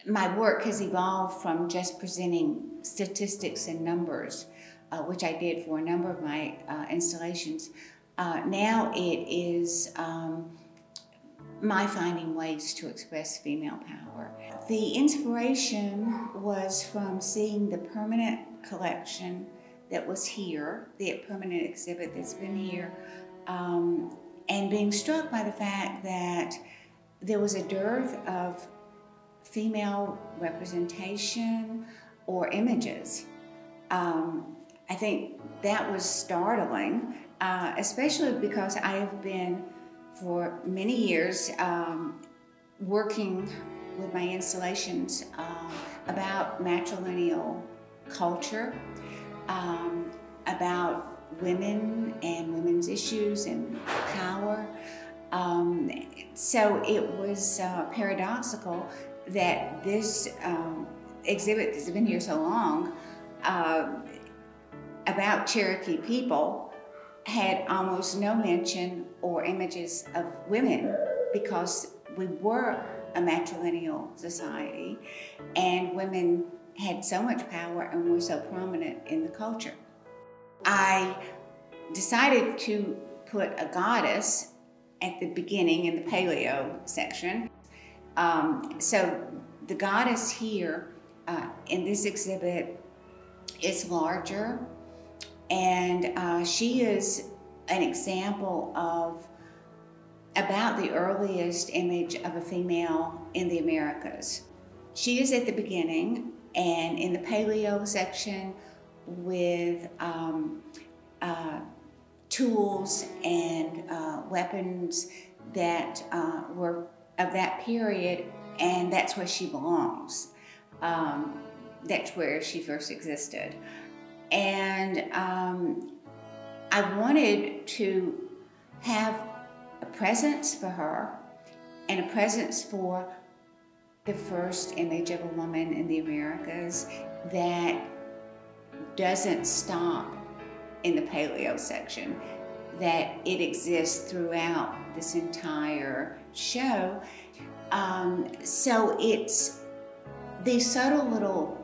my work has evolved from just presenting statistics and numbers, which I did for a number of my installations. Now it is my finding ways to express female power. The inspiration was from seeing the permanent collection that was here, the permanent exhibit that's been here, and being struck by the fact that there was a dearth of female representation or images. I think that was startling, especially because I have been for many years working with my installations about matrilineal culture, about women and women's issues and power. So it was paradoxical that this exhibit that's been here so long about Cherokee people had almost no mention or images of women, because we were a matrilineal society and women had so much power and were so prominent in the culture. I decided to put a goddess at the beginning in the paleo section. So the goddess here in this exhibit is larger, and she is an example of about the earliest image of a female in the Americas. She is at the beginning, and in the paleo section with tools and weapons that were of that period, and that's where she belongs. That's where she first existed. And I wanted to have a presence for her and a presence for the first image of a woman in the Americas that doesn't stop in the paleo section, that it exists throughout this entire show. So it's these subtle little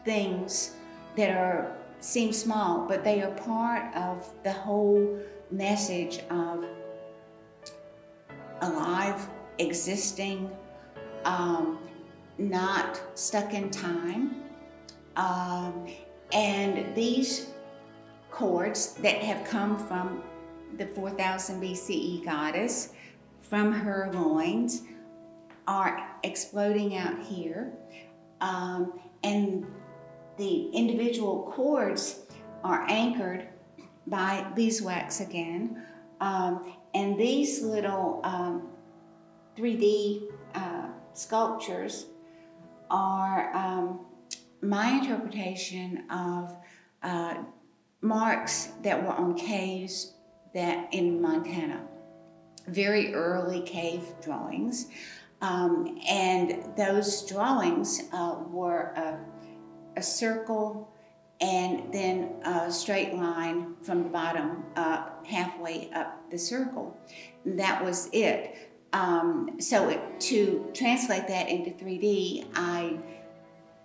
things that seem small, but they are part of the whole message of alive, existing, not stuck in time. And these cords that have come from the 4000 BCE goddess, from her loins, are exploding out here. And the individual cords are anchored by beeswax again. And these little 3D sculptures are my interpretation of marks that were on caves that in Montana, very early cave drawings. And those drawings were a circle and then a straight line from the bottom up, halfway up the circle. And that was it. So to translate that into 3D, I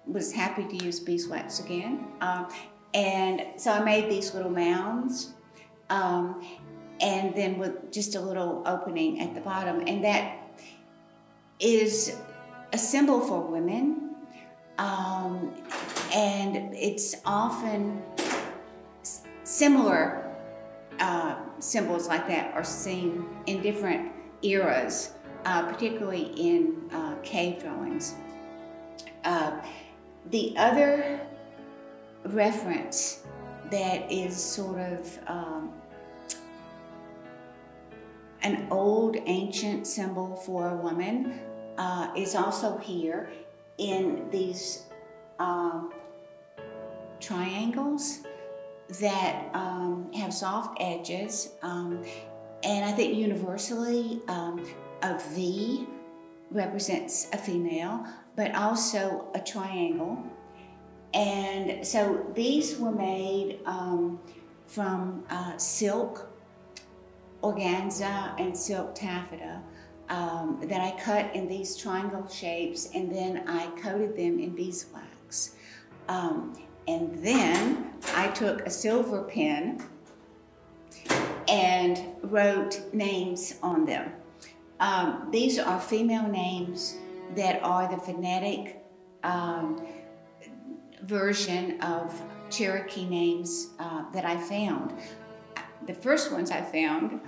was happy to use beeswax again. And so I made these little mounds, and then with just a little opening at the bottom. And that is a symbol for women. And it's often similar symbols like that are seen in different eras, particularly in cave drawings. The other reference that is sort of an old ancient symbol for a woman is also here in these triangles that have soft edges, and I think universally a V represents a female, but also a triangle. And so these were made from silk, organza, and silk taffeta. that I cut in these triangle shapes, and then I coated them in beeswax. And then I took a silver pen and wrote names on them. These are female names that are the phonetic version of Cherokee names that I found. The first ones I found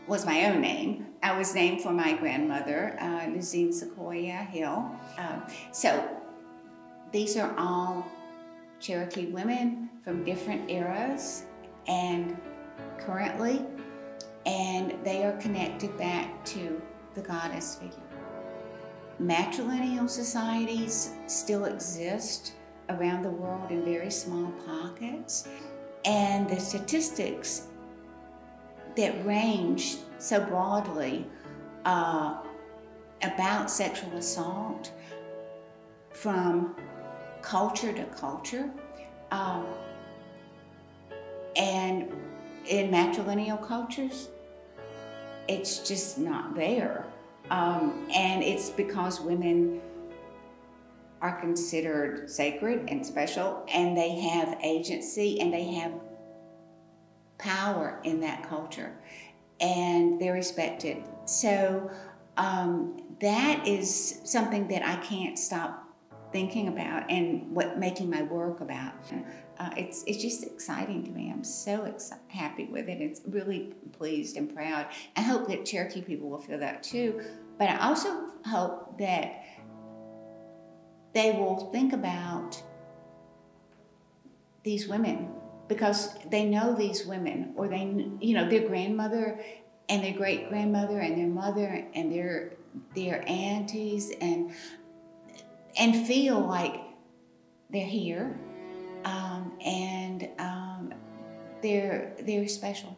was my own name. I was named for my grandmother, Luzene Hill. So these are all Cherokee women from different eras and currently, and they are connected back to the goddess figure. Matrilineal societies still exist around the world in very small pockets, and the statistics that range so broadly about sexual assault from culture to culture, and in matrilineal cultures, it's just not there. And it's because women are considered sacred and special, and they have agency and they have power in that culture, and they're respected. So that is something that I can't stop thinking about and making my work about. It's just exciting to me. I'm so happy with it. It's really pleased and proud. I hope that Cherokee people will feel that too, but I also hope that they will think about these women, because they know these women, or they, you know, their grandmother and their great grandmother and their mother and their aunties, and feel like they're here, and they're special.